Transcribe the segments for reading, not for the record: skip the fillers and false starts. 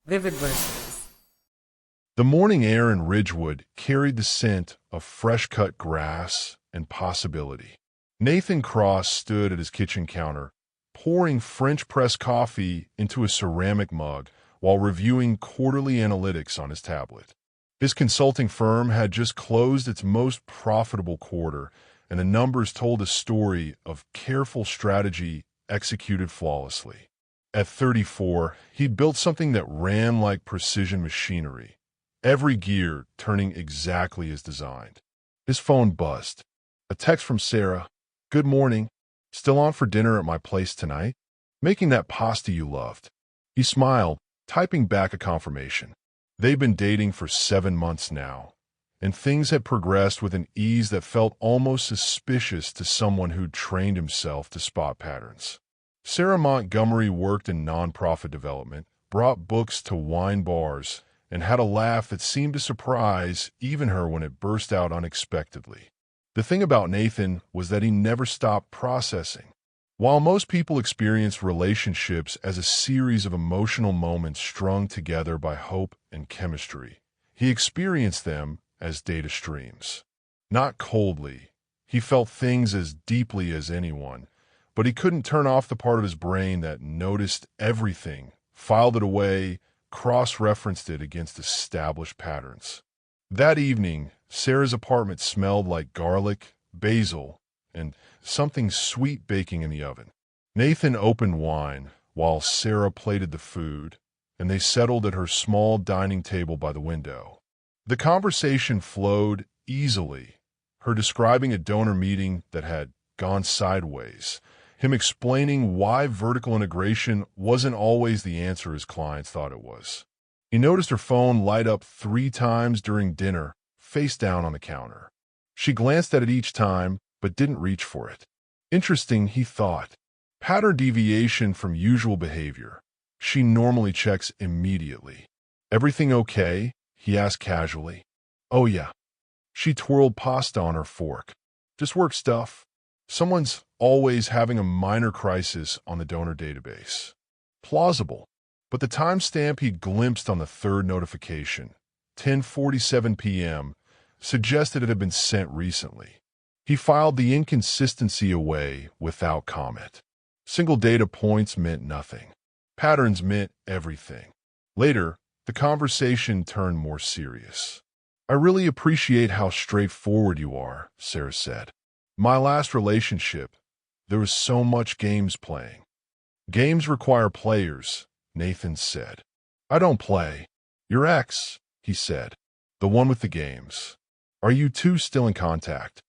Vivid verses. The morning air in Ridgewood carried the scent of fresh-cut grass and possibility. Nathan Cross stood at his kitchen counter, pouring French press coffee into a ceramic mug while reviewing quarterly analytics on his tablet. His consulting firm had just closed its most profitable quarter, and the numbers told a story of careful strategy executed flawlessly. At 34, he'd built something that ran like precision machinery, every gear turning exactly as designed. His phone buzzed. A text from Sarah. "Good morning. Still on for dinner at my place tonight? Making that pasta you loved." He smiled, typing back a confirmation. They'd been dating for 7 months now, and things had progressed with an ease that felt almost suspicious to someone who'd trained himself to spot patterns. Sarah Montgomery worked in nonprofit development, brought books to wine bars, and had a laugh that seemed to surprise even her when it burst out unexpectedly. The thing about Nathan was that he never stopped processing. While most people experience relationships as a series of emotional moments strung together by hope and chemistry, he experienced them as data streams. Not coldly. He felt things as deeply as anyone, but he couldn't turn off the part of his brain that noticed everything, filed it away, cross-referenced it against established patterns. That evening, Sarah's apartment smelled like garlic, basil, and something sweet baking in the oven. Nathan opened wine while Sarah plated the food, and they settled at her small dining table by the window. The conversation flowed easily, her describing a donor meeting that had gone sideways, him explaining why vertical integration wasn't always the answer his clients thought it was. He noticed her phone light up 3 times during dinner, face down on the counter. She glanced at it each time, but didn't reach for it. Interesting, he thought. Pattern deviation from usual behavior. She normally checks immediately. "Everything okay?" he asked casually. "Oh yeah." She twirled pasta on her fork. "Just work stuff." Someone's always having a minor crisis on the donor database. Plausible. But the timestamp he'd glimpsed on the third notification, 10:47 p.m., suggested it had been sent recently. He filed the inconsistency away without comment. Single data points meant nothing. Patterns meant everything. Later, the conversation turned more serious. "I really appreciate how straightforward you are," Sarah said. "My last relationship, there was so much games playing." "Games require players," Nathan said. "I don't play." "Your ex," he said. "The one with the games. Are you two still in contact?"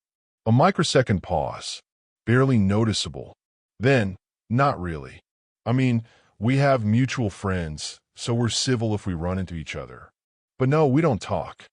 A microsecond pause, barely noticeable. Then, "Not really. I mean, we have mutual friends, so we're civil if we run into each other. But no, we don't talk."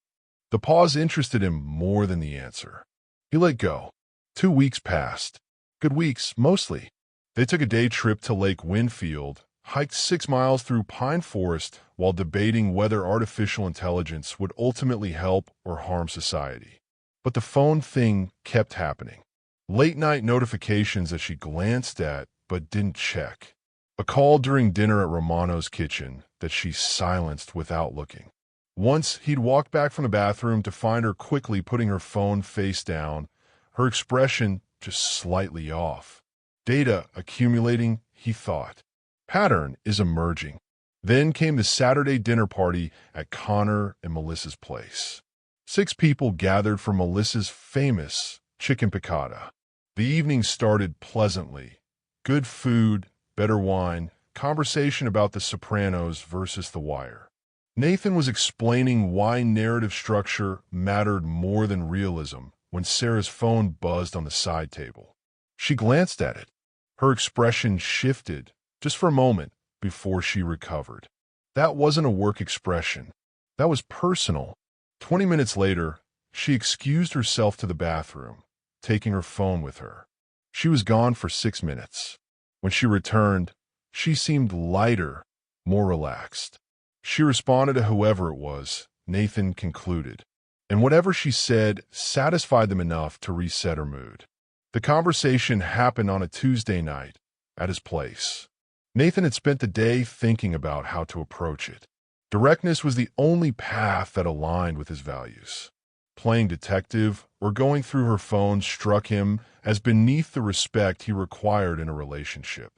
The pause interested him more than the answer. He let go. 2 weeks passed. Good weeks, mostly. They took a day trip to Lake Winfield, hiked 6 miles through pine forest while debating whether artificial intelligence would ultimately help or harm society. But the phone thing kept happening. Late-night notifications that she glanced at but didn't check. A call during dinner at Romano's kitchen that she silenced without looking. Once, he'd walked back from the bathroom to find her quickly putting her phone face down, her expression just slightly off. Data accumulating, he thought. Pattern is emerging. Then came the Saturday dinner party at Connor and Melissa's place. 6 people gathered for Melissa's famous chicken piccata. The evening started pleasantly. Good food, better wine, conversation about The Sopranos versus The Wire. Nathan was explaining why narrative structure mattered more than realism when Sarah's phone buzzed on the side table. She glanced at it. Her expression shifted, just for a moment, before she recovered. That wasn't a work expression. That was personal. 20 minutes later, she excused herself to the bathroom, taking her phone with her. She was gone for 6 minutes. When she returned, she seemed lighter, more relaxed. She responded to whoever it was, Nathan concluded, and whatever she said satisfied them enough to reset her mood. The conversation happened on a Tuesday night at his place. Nathan had spent the day thinking about how to approach it. Directness was the only path that aligned with his values. Playing detective or going through her phone struck him as beneath the respect he required in a relationship.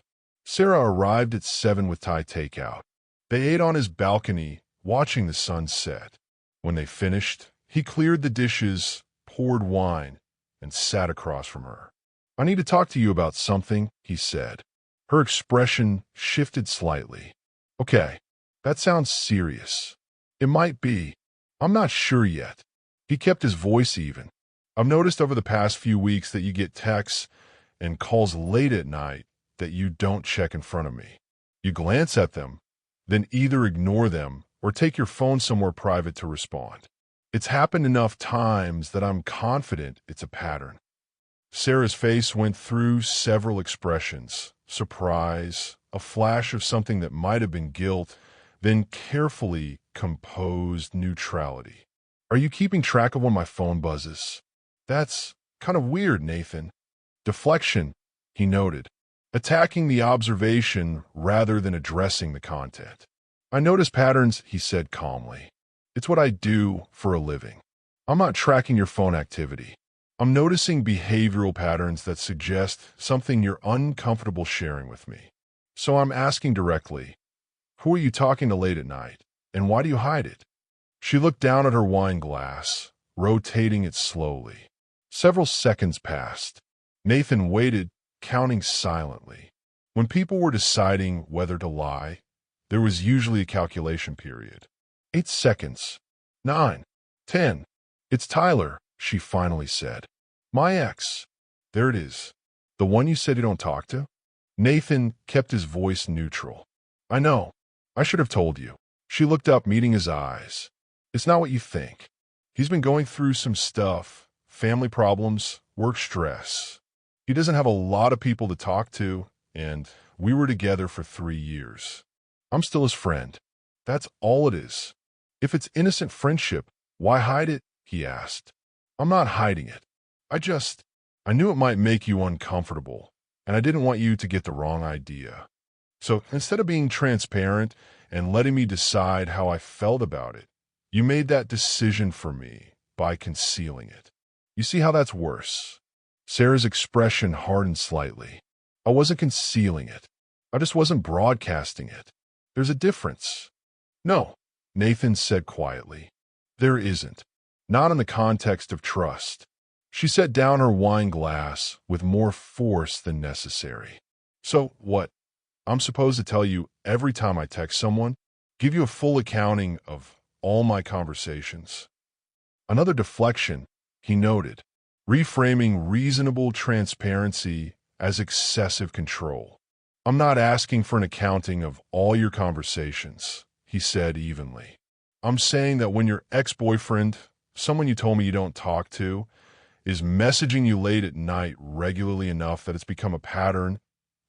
Sarah arrived at 7 with Thai takeout. They ate on his balcony, watching the sun set. When they finished, he cleared the dishes, poured wine, and sat across from her. "I need to talk to you about something," he said. Her expression shifted slightly. "Okay, that sounds serious." "It might be. I'm not sure yet." He kept his voice even. "I've noticed over the past few weeks that you get texts and calls late at night that you don't check in front of me. You glance at them, then either ignore them or take your phone somewhere private to respond. It's happened enough times that I'm confident it's a pattern." Sarah's face went through several expressions: surprise, a flash of something that might have been guilt, then carefully composed neutrality. "Are you keeping track of when my phone buzzes?" "That's kind of weird, Nathan." Deflection, he noted, attacking the observation rather than addressing the content. "I notice patterns," he said calmly. "It's what I do for a living. I'm not tracking your phone activity. I'm noticing behavioral patterns that suggest something you're uncomfortable sharing with me. So I'm asking directly, who are you talking to late at night, and why do you hide it?" She looked down at her wine glass, rotating it slowly. Several seconds passed. Nathan waited, counting silently. When people were deciding whether to lie, there was usually a calculation period. 8 seconds. 9. 10. "It's Tyler," she finally said. "My ex." "There it is. The one you said you don't talk to?" Nathan kept his voice neutral. "I know. I should have told you." She looked up, meeting his eyes. "It's not what you think. He's been going through some stuff, family problems, work stress. He doesn't have a lot of people to talk to, and we were together for 3 years. I'm still his friend. That's all it is. If it's innocent friendship, why hide it?" he asked. "I'm not hiding it. I knew it might make you uncomfortable, and I didn't want you to get the wrong idea. So instead of being transparent and letting me decide how I felt about it, you made that decision for me by concealing it. You see how that's worse?" Sarah's expression hardened slightly. "I wasn't concealing it. I just wasn't broadcasting it. There's a difference." "No," Nathan said quietly. "There isn't. Not in the context of trust." She set down her wine glass with more force than necessary. "So what? I'm supposed to tell you every time I text someone? Give you a full accounting of all my conversations?" Another deflection, he noted, reframing reasonable transparency as excessive control. "I'm not asking for an accounting of all your conversations," he said evenly. "I'm saying that when your ex-boyfriend, someone you told me you don't talk to, is messaging you late at night regularly enough that it's become a pattern,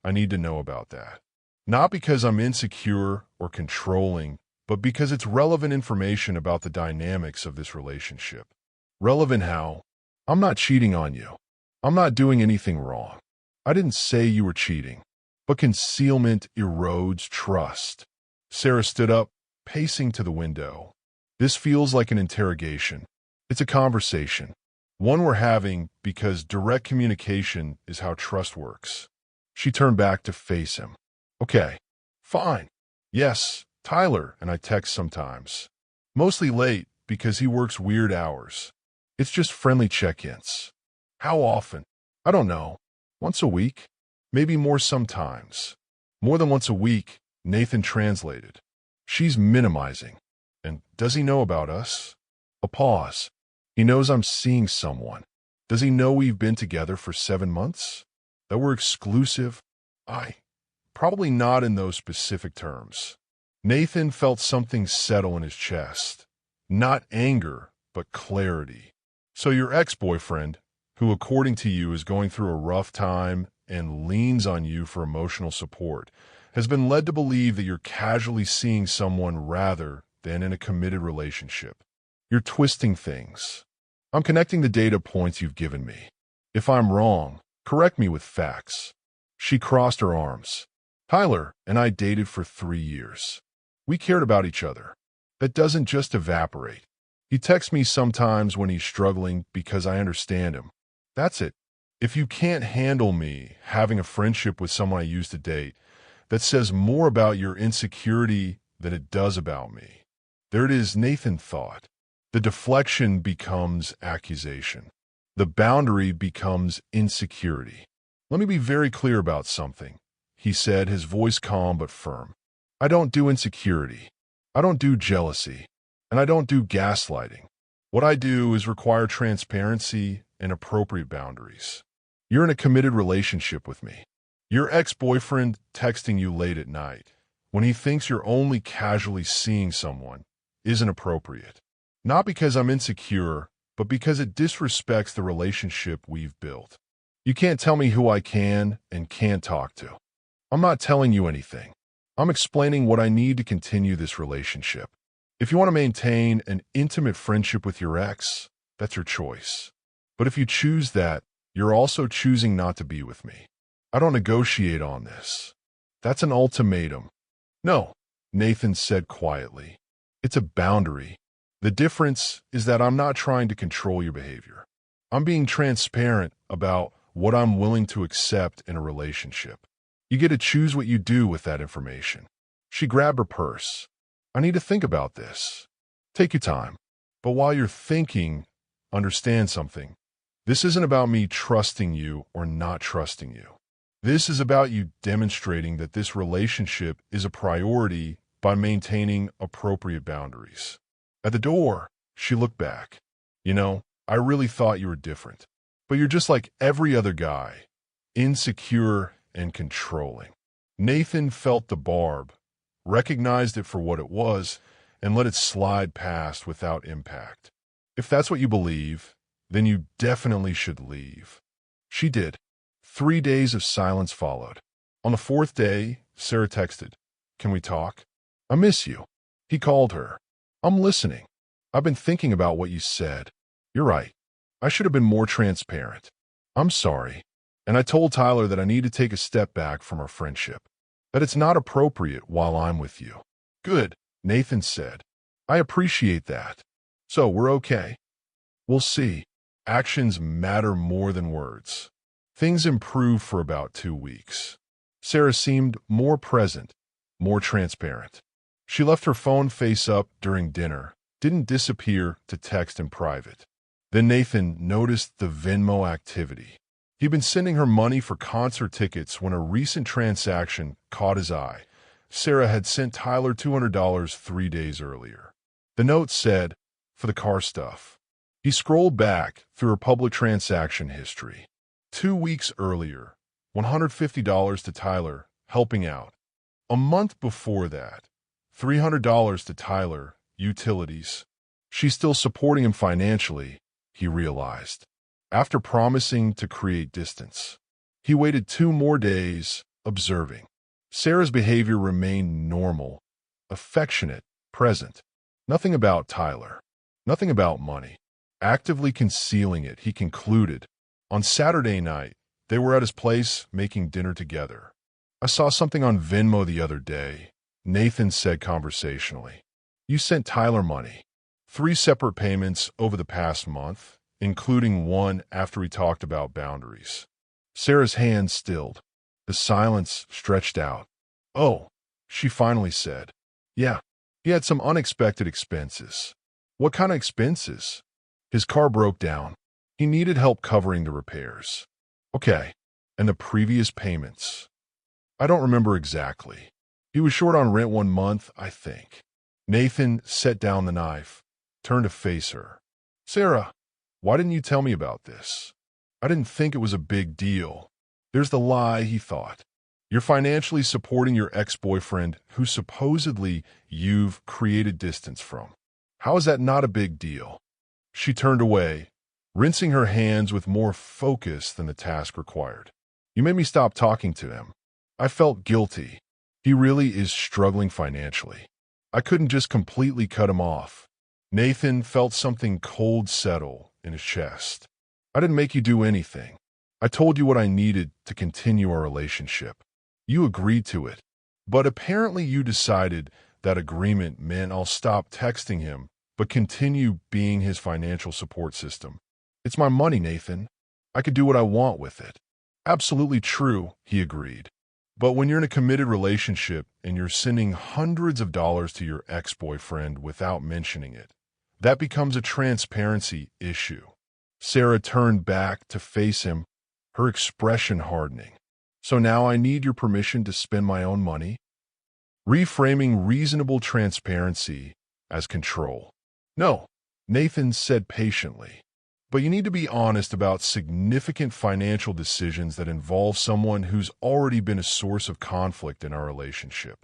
I need to know about that. Not because I'm insecure or controlling, but because it's relevant information about the dynamics of this relationship." "Relevant how?" "I'm not cheating on you. I'm not doing anything wrong. I didn't say you were cheating. But concealment erodes trust." Sarah stood up, pacing to the window. "This feels like an interrogation. It's a conversation. One we're having because direct communication is how trust works." She turned back to face him. "Okay, fine. Yes, Tyler and I text sometimes. Mostly late because he works weird hours. It's just friendly check-ins." "How often?" "I don't know. Once a week. Maybe more sometimes." "More than once a week," Nathan translated. "She's minimizing. And does he know about us?" A pause. "He knows I'm seeing someone. Does he know we've been together for 7 months? That we're exclusive?" Probably not in those specific terms." Nathan felt something settle in his chest. Not anger, but clarity. "So your ex-boyfriend, who according to you is going through a rough time and leans on you for emotional support, has been led to believe that you're casually seeing someone rather than in a committed relationship. You're twisting things. I'm connecting the data points you've given me. If I'm wrong, correct me with facts." She crossed her arms. "Tyler and I dated for 3 years. We cared about each other. that doesn't just evaporate. He texts me sometimes when he's struggling because I understand him. That's it. If you can't handle me having a friendship with someone I used to date, that says more about your insecurity than it does about me. There it is, Nathan thought. The deflection becomes accusation. The boundary becomes insecurity. Let me be very clear about something, he said, his voice calm but firm. I don't do insecurity. I don't do jealousy. And I don't do gaslighting. What I do is require transparency and appropriate boundaries. You're in a committed relationship with me. Your ex-boyfriend texting you late at night, when he thinks you're only casually seeing someone, isn't appropriate. Not because I'm insecure, but because it disrespects the relationship we've built. You can't tell me who I can and can't talk to. I'm not telling you anything. I'm explaining what I need to continue this relationship. If you want to maintain an intimate friendship with your ex, that's your choice. But if you choose that, you're also choosing not to be with me. I don't negotiate on this. That's an ultimatum. No, Nathan said quietly. It's a boundary. The difference is that I'm not trying to control your behavior. I'm being transparent about what I'm willing to accept in a relationship. You get to choose what you do with that information. She grabbed her purse. I need to think about this. Take your time. But while you're thinking, understand something. This isn't about me trusting you or not trusting you. This is about you demonstrating that this relationship is a priority by maintaining appropriate boundaries. At the door, she looked back. You know, I really thought you were different. But you're just like every other guy, insecure and controlling. Nathan felt the barb, recognized it for what it was, and let it slide past without impact. If that's what you believe, then you definitely should leave. She did. 3 days of silence followed. On the 4th day, Sarah texted, "Can we talk? I miss you." He called her. "I'm listening. I've been thinking about what you said. You're right. I should have been more transparent. I'm sorry. And I told Tyler that I need to take a step back from our friendship. That it's not appropriate while I'm with you." "Good," Nathan said. "I appreciate that. So we're okay." "We'll see. Actions matter more than words." Things improved for about 2 weeks. Sarah seemed more present, more transparent. She left her phone face up during dinner, didn't disappear to text in private. Then Nathan noticed the Venmo activity. He'd been sending her money for concert tickets when a recent transaction caught his eye. Sarah had sent Tyler $200 3 days earlier. The note said, "For the car stuff." He scrolled back through her public transaction history. 2 weeks earlier, $150 to Tyler, helping out. A month before that, $300 to Tyler, utilities. She's still supporting him financially, he realized. After promising to create distance, he waited 2 more days, observing. Sarah's behavior remained normal, affectionate, present. Nothing about Tyler. Nothing about money. Actively concealing it, he concluded. On Saturday night, they were at his place making dinner together. "I saw something on Venmo the other day," Nathan said conversationally. "You sent Tyler money. 3 separate payments over the past month, including one after we talked about boundaries." Sarah's hand stilled. The silence stretched out. "Oh," she finally said. "Yeah, he had some unexpected expenses." "What kind of expenses?" "His car broke down. He needed help covering the repairs." "Okay, and the previous payments?" "I don't remember exactly. He was short on rent 1 month, I think." Nathan set down the knife, turned to face her. "Sarah, why didn't you tell me about this?" "I didn't think it was a big deal." There's the lie, he thought. You're financially supporting your ex-boyfriend who supposedly you've created distance from. How is that not a big deal? She turned away, rinsing her hands with more focus than the task required. "You made me stop talking to him. I felt guilty. He really is struggling financially. I couldn't just completely cut him off." Nathan felt something cold settle in his chest. "I didn't make you do anything. I told you what I needed to continue our relationship. You agreed to it. But apparently you decided that agreement meant I'll stop texting him, but continue being his financial support system. It's my money, Nathan. I could do what I want with it. Absolutely true, he agreed. But when you're in a committed relationship and you're sending hundreds of dollars to your ex-boyfriend without mentioning it, that becomes a transparency issue. Sarah turned back to face him, her expression hardening. So now I need your permission to spend my own money? Reframing reasonable transparency as control. No, Nathan said patiently. But you need to be honest about significant financial decisions that involve someone who's already been a source of conflict in our relationship.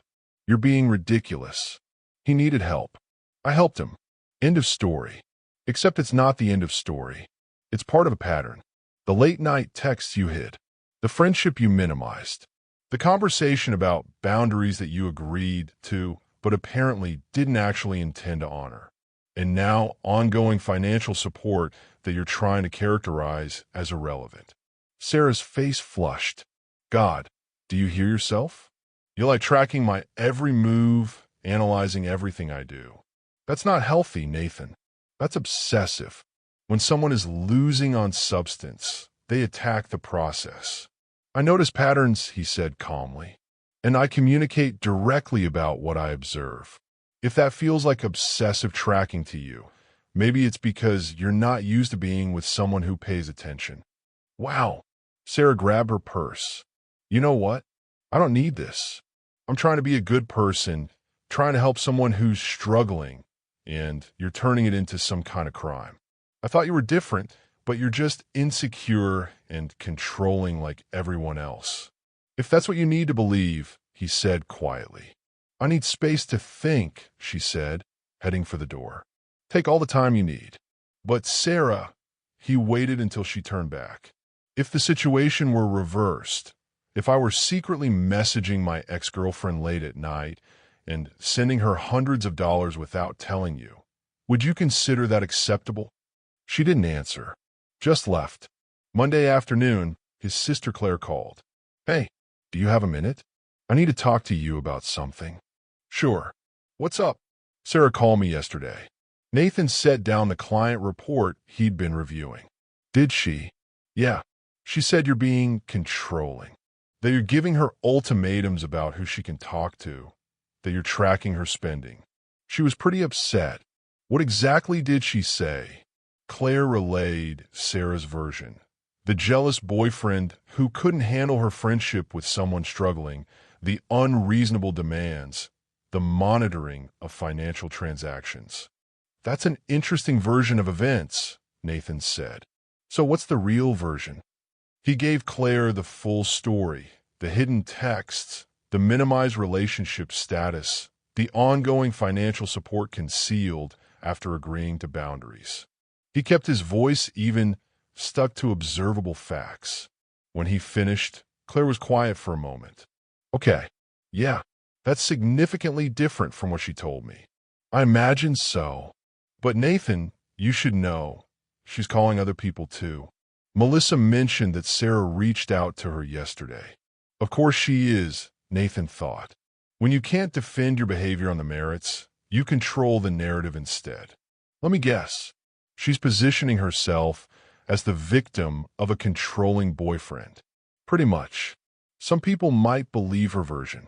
You're being ridiculous. He needed help. I helped him. End of story. Except it's not the end of story. It's part of a pattern. The late-night texts you hid. The friendship you minimized. The conversation about boundaries that you agreed to, but apparently didn't actually intend to honor. And now ongoing financial support that you're trying to characterize as irrelevant. Sarah's face flushed. God, do you hear yourself? You're like tracking my every move, analyzing everything I do. That's not healthy, Nathan. That's obsessive. When someone is losing on substance, they attack the process. I notice patterns, he said calmly, and I communicate directly about what I observe. If that feels like obsessive tracking to you, maybe it's because you're not used to being with someone who pays attention. Wow. Sarah grabbed her purse. You know what? I don't need this. I'm trying to be a good person, trying to help someone who's struggling, and you're turning it into some kind of crime. I thought you were different, but you're just insecure and controlling like everyone else. If that's what you need to believe, he said quietly. I need space to think, she said, heading for the door. Take all the time you need. But Sarah, he waited until she turned back. If the situation were reversed, if I were secretly messaging my ex-girlfriend late at night and sending her hundreds of dollars without telling you, would you consider that acceptable? She didn't answer, just left. Monday afternoon, his sister Claire called. Hey, do you have a minute? I need to talk to you about something. Sure. What's up? Sarah called me yesterday. Nathan set down the client report he'd been reviewing. Did she? Yeah. She said you're being controlling. That you're giving her ultimatums about who she can talk to. That you're tracking her spending. She was pretty upset. What exactly did she say? Claire relayed Sarah's version. The jealous boyfriend who couldn't handle her friendship with someone struggling, the unreasonable demands, the monitoring of financial transactions. That's an interesting version of events, Nathan said. So what's the real version? He gave Claire the full story, the hidden texts, the minimized relationship status, the ongoing financial support concealed after agreeing to boundaries. He kept his voice even, stuck to observable facts. When he finished, Claire was quiet for a moment. Okay, yeah. That's significantly different from what she told me. I imagine so. But Nathan, you should know. She's calling other people too. Melissa mentioned that Sarah reached out to her yesterday. Of course she is, Nathan thought. When you can't defend your behavior on the merits, you control the narrative instead. Let me guess. She's positioning herself as the victim of a controlling boyfriend. Pretty much. Some people might believe her version.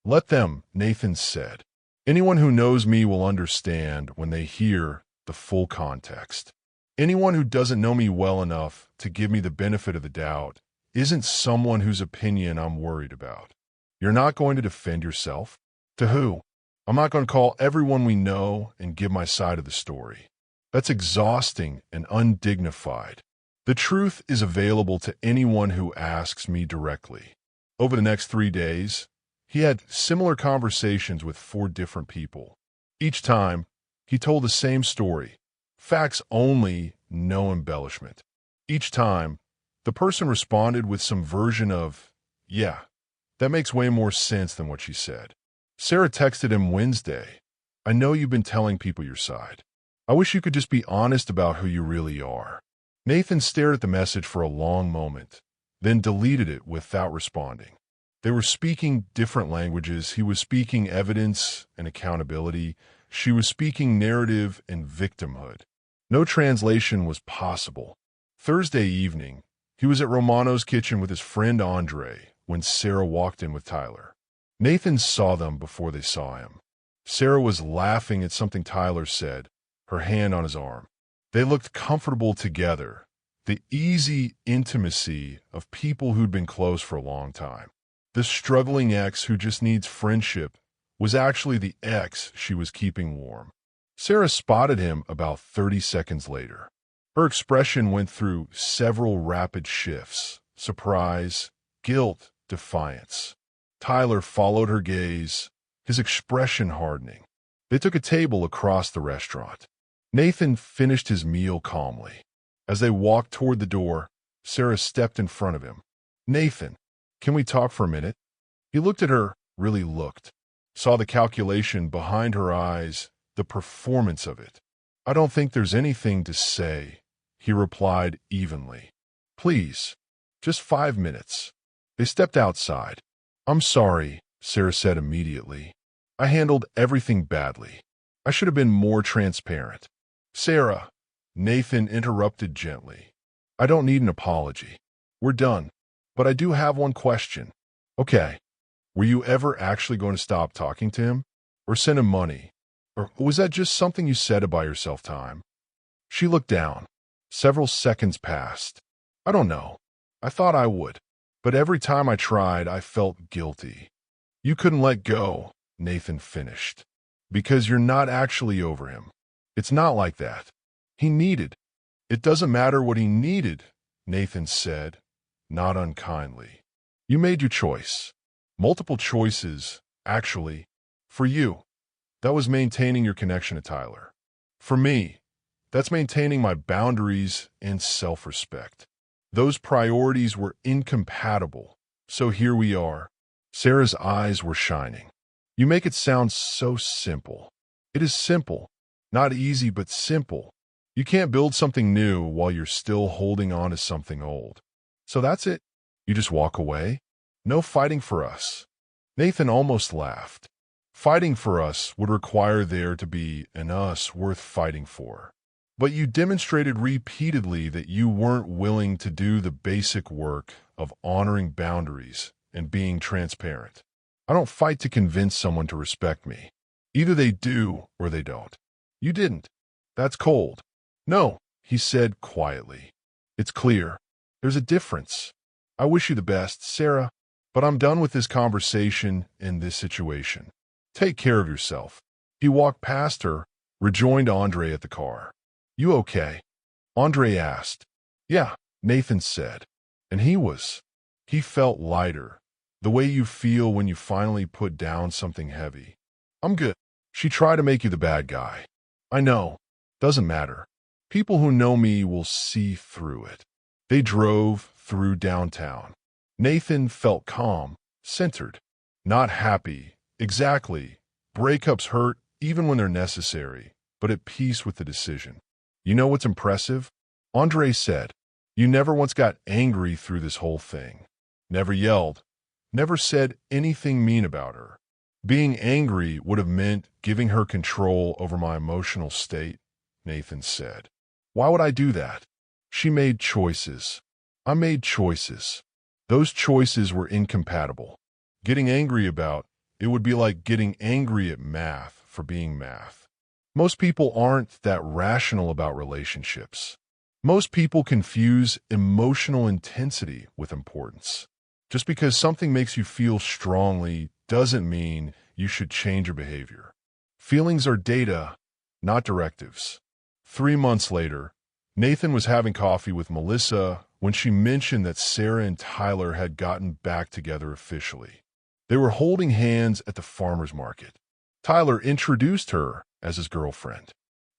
Let them, Nathan said. Anyone who knows me will understand when they hear the full context. Anyone who doesn't know me well enough to give me the benefit of the doubt isn't someone whose opinion I'm worried about. You're not going to defend yourself? To who? I'm not going to call everyone we know and give my side of the story. That's exhausting and undignified. The truth is available to anyone who asks me directly. Over the next 3 days, he had similar conversations with 4 different people. Each time, he told the same story. Facts only, no embellishment. Each time, the person responded with some version of, yeah, that makes way more sense than what she said. Sarah texted him Wednesday. I know you've been telling people your side. I wish you could just be honest about who you really are. Nathan stared at the message for a long moment, then deleted it without responding. They were speaking different languages. He was speaking evidence and accountability. She was speaking narrative and victimhood. No translation was possible. Thursday evening, he was at Romano's kitchen with his friend Andre when Sarah walked in with Tyler. Nathan saw them before they saw him. Sarah was laughing at something Tyler said, her hand on his arm. They looked comfortable together, the easy intimacy of people who'd been close for a long time. The struggling ex who just needs friendship was actually the ex she was keeping warm. Sarah spotted him about 30 seconds later. Her expression went through several rapid shifts: surprise, guilt, defiance. Tyler followed her gaze, his expression hardening. They took a table across the restaurant. Nathan finished his meal calmly. As they walked toward the door, Sarah stepped in front of him. "Nathan, can we talk for a minute?" He looked at her, really looked, saw the calculation behind her eyes, the performance of it. "I don't think there's anything to say," he replied evenly. "Please, just 5 minutes." They stepped outside. "I'm sorry," Sarah said immediately. "I handled everything badly. I should have been more transparent." "Sarah," Nathan interrupted gently, "I don't need an apology. We're done. But I do have one question." "Okay. Were you ever actually going to stop talking to him? Or send him money? Or was that just something you said to buy yourself time?" She looked down. Several seconds passed. "I don't know. I thought I would. But every time I tried, I felt guilty." "You couldn't let go," Nathan finished, "because you're not actually over him. It's not like that. He needed." "It doesn't matter what he needed," Nathan said, not unkindly. "You made your choice. Multiple choices, actually. For you, that was maintaining your connection to Tyler. For me, that's maintaining my boundaries and self-respect. Those priorities were incompatible, so here we are." Sarah's eyes were shining. "You make it sound so simple." "It is simple. Not easy, but simple. You can't build something new while you're still holding on to something old. So that's it. You just walk away? No fighting for us." Nathan almost laughed. Fighting for us would require there to be an us worth fighting for. But you demonstrated repeatedly that you weren't willing to do the basic work of honoring boundaries and being transparent. I don't fight to convince someone to respect me. Either they do or they don't. You didn't. That's cold. "No," he said quietly. "It's clear. There's a difference. I wish you the best, Sarah, but I'm done with this conversation and this situation. Take care of yourself." He walked past her, rejoined Andre at the car. "You okay?" Andre asked. "Yeah," Nathan said. And he felt lighter, the way you feel when you finally put down something heavy. "I'm good." She tried to make you the bad guy. "I know. Doesn't matter. People who know me will see through it." They drove through downtown. Nathan felt calm, centered, not happy. Exactly. Breakups hurt even when they're necessary, but at peace with the decision. "You know what's impressive?" Andre said. "You never once got angry through this whole thing. Never yelled. Never said anything mean about her. Being angry would have meant giving her control over my emotional state," Nathan said. "Why would I do that?" "She made choices. I made choices. Those choices were incompatible. Getting angry about it would be like getting angry at math for being math. Most people aren't that rational about relationships. Most people confuse emotional intensity with importance. Just because something makes you feel strongly doesn't mean you should change your behavior. Feelings are data, not directives." 3 months later, Nathan was having coffee with Melissa when she mentioned that Sarah and Tyler had gotten back together officially. They were holding hands at the farmer's market. Tyler introduced her as his girlfriend.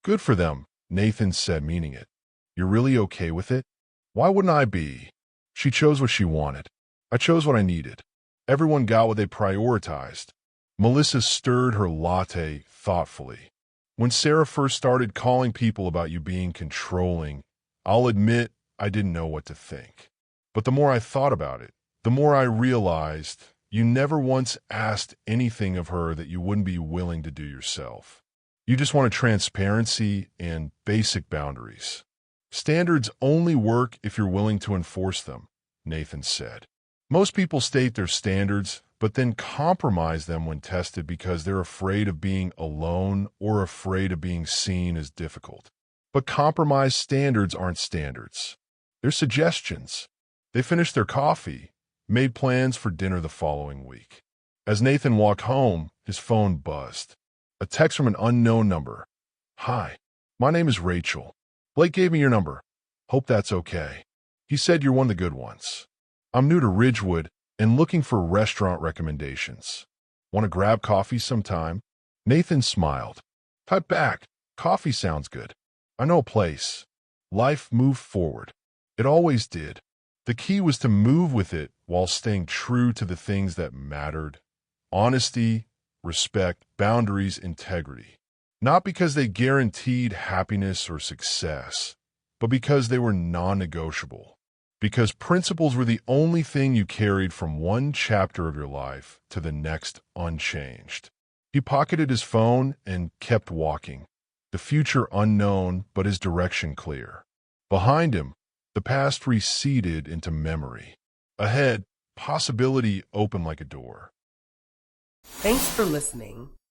"Good for them," Nathan said, meaning it. "You're really okay with it?" "Why wouldn't I be? She chose what she wanted. I chose what I needed. Everyone got what they prioritized." Melissa stirred her latte thoughtfully. "When Sarah first started calling people about you being controlling, I'll admit I didn't know what to think. But the more I thought about it, the more I realized You never once asked anything of her that you wouldn't be willing to do yourself. You just wanted transparency and basic boundaries. Standards only work if you're willing to enforce them, Nathan said. Most people state their standards, but then compromise them when tested because they're afraid of being alone or afraid of being seen as difficult. But compromised standards aren't standards. They're suggestions. They finished their coffee, made plans for dinner the following week. As Nathan walked home, his phone buzzed. A text from an unknown number. "Hi, my name is Rachel. Blake gave me your number. Hope that's okay. He said you're one of the good ones. I'm new to Ridgewood and looking for restaurant recommendations. Want to grab coffee sometime?" Nathan smiled. "Type back. Coffee sounds good. I know a place." Life moved forward. It always did. The key was to move with it while staying true to the things that mattered. Honesty, respect, boundaries, integrity. Not because they guaranteed happiness or success, but because they were non-negotiable. Because principles were the only thing you carried from one chapter of your life to the next unchanged. He pocketed his phone and kept walking, the future unknown but his direction clear. Behind him, the past receded into memory. Ahead, possibility opened like a door. Thanks for listening.